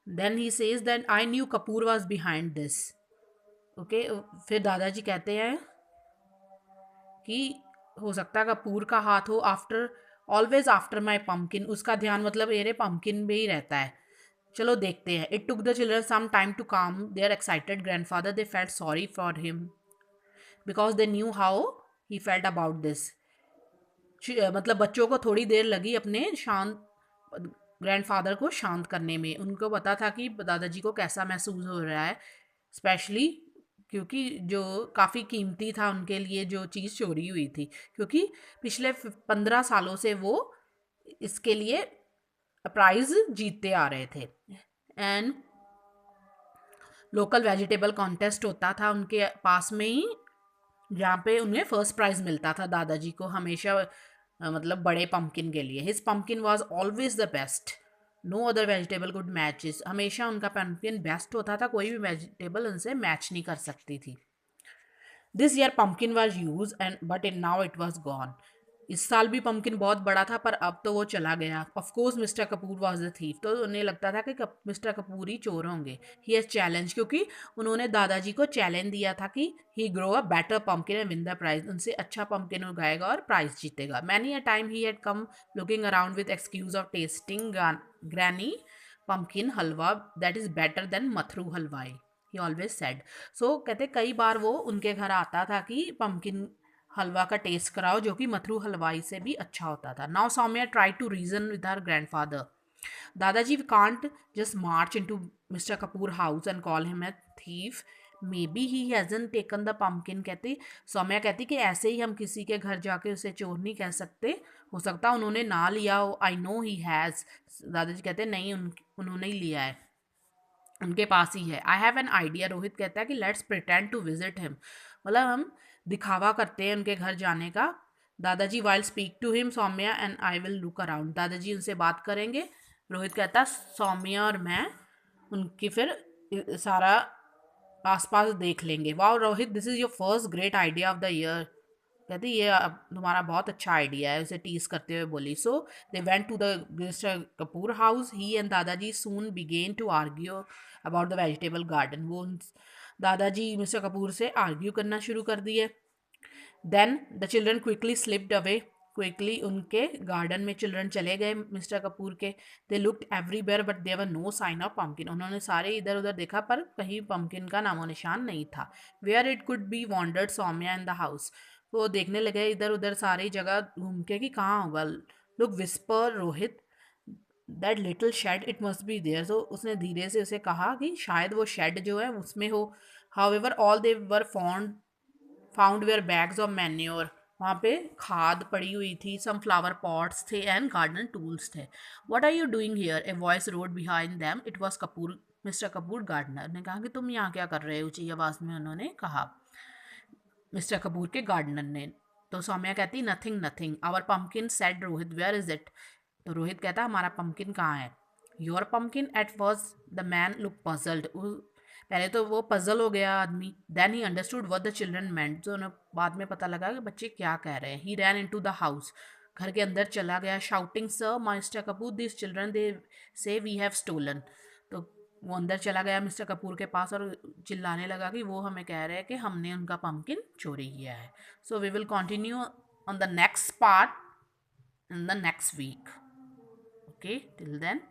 Then he says that I knew Kapoor was behind this. Okay, फिर दादाजी कहते हैं कि हो सकता है कपूर का हाथ हो, after always after my pumpkin, उसका ध्यान मतलब मेरे पम्पकिन में ही रहता है। चलो देखते हैं। It took the children some time to come there excited grandfather, they felt sorry for him because they knew how he felt about this. मतलब बच्चों को थोड़ी देर लगी अपने शांत ग्रैंडफादर को शांत करने में। उनको पता था कि दादाजी को कैसा महसूस हो रहा है, स्पेशली क्योंकि जो काफ़ी कीमती था उनके लिए जो चीज़ चोरी हुई थी, क्योंकि पिछले 15 सालों से वो इसके लिए प्राइज जीतते आ रहे थे। एंड लोकल वेजिटेबल कॉन्टेस्ट होता था उनके पास में ही, जहाँ पे उन्हें फर्स्ट प्राइज मिलता था दादाजी को हमेशा, मतलब बड़े पम्पकिन के लिए। His pumpkin was always the best, no other vegetable good matches. हमेशा उनका पम्पकिन बेस्ट होता था, कोई भी वेजिटेबल उनसे मैच नहीं कर सकती थी। This year pumpkin was use and but in now it was gone. इस साल भी पम्पकिन बहुत बड़ा था पर अब तो वो चला गया। Of course mister Kapoor was the thief, तो उन्हें लगता था कि मिस्टर कपूर ही चोर होंगे। ही हैज चैलेंज, क्योंकि उन्होंने दादाजी को चैलेंज दिया था कि he grow a better pumpkin and win the prize, उनसे अच्छा पम्पकिन उगाएगा और प्राइज जीतेगा। Many a time he had come looking around with excuse of tasting granny pumpkin halwa that is better than Mathru halwai, he always said. सो कहते कई बार वो उनके घर आता था कि पम्पकिन हलवा का टेस्ट कराओ जो कि मथरू हलवाई से भी अच्छा होता था। Now Saumya try to reason with her grandfather, Dadaji can't just march into mister Kapoor house and call him a thief, may be he hasn't taken the pumpkin. कहती सौम्या कहती कि ऐसे ही हम किसी के घर जाके उसे चोर नहीं कह सकते, हो सकता उन्होंने ना लिया हो। आई नो ही हैज़, दादाजी कहते नहीं उन्होंने ही लिया है, उनके पास ही है। I have an idea, Rohit कहता है कि let's pretend to visit him, मतलब हम दिखावा करते हैं उनके घर जाने का। दादाजी while speak to him Saumya and I will look around, दादाजी उनसे बात करेंगे। रोहित कहता सौम्या और मैं उनकी फिर सारा आसपास देख लेंगे। Wow Rohit, this is your first great idea of the year, कहती ये तुम्हारा बहुत अच्छा आइडिया है, उसे टीज करते हुए बोली। So they went to the mister Kapoor house, he and Dadaji soon began to argue about the vegetable garden. वो दादाजी मिस्टर कपूर से आर्ग्यू करना शुरू कर दिए। Then the children quickly slipped away, quickly उनके गार्डन में चिल्ड्रन चले गए मिस्टर कपूर के। They looked everywhere but there were no sign of pumpkin, उन्होंने सारे इधर उधर देखा पर कहीं पम्पकिन का नामो निशान नहीं था। Where it could be wondered Saumya in the house, वो देखने लगे इधर उधर सारी जगह घूम के कि कहाँ होगा। Look whisper Rohit that little shed it must be there, तो उसने धीरे से उसे कहा कि शायद वो शेड जो है उसमें हो। However all they were found were bags of manure, वहाँ पे खाद पड़ी हुई थी, सम फ्लावर पॉट्स थे एंड गार्डन टूल्स थे। What are you doing here, a voice roared behind them, it was Kapoor mister Kapoor gardener ने कहा कि तुम यहाँ क्या कर रहे हो, ऊंची आवाज में उन्होंने कहा मिस्टर कपूर के गार्डनर ने। तो सौम्या कहती nothing nothing, our pumpkin said Rohit where is it, तो रोहित कहता हमारा पम्पकिन कहाँ है। Your pumpkin, at first the man look puzzled, पहले तो वो पजल हो गया आदमी। Then he understood what the children meant, जो उन्हें बाद में पता लगा कि बच्चे क्या कह रहे हैं। ही रैन इनटू द हाउस, घर के अंदर चला गया, shouting sir mister Kapoor this children they से वी हैव स्टोलन, तो वो अंदर चला गया मिस्टर कपूर के पास और चिल्लाने लगा कि वो हमें कह रहे हैं कि हमने उनका पम्पकिन चोरी किया है। So we will continue on the next part in the next week. Okay, till then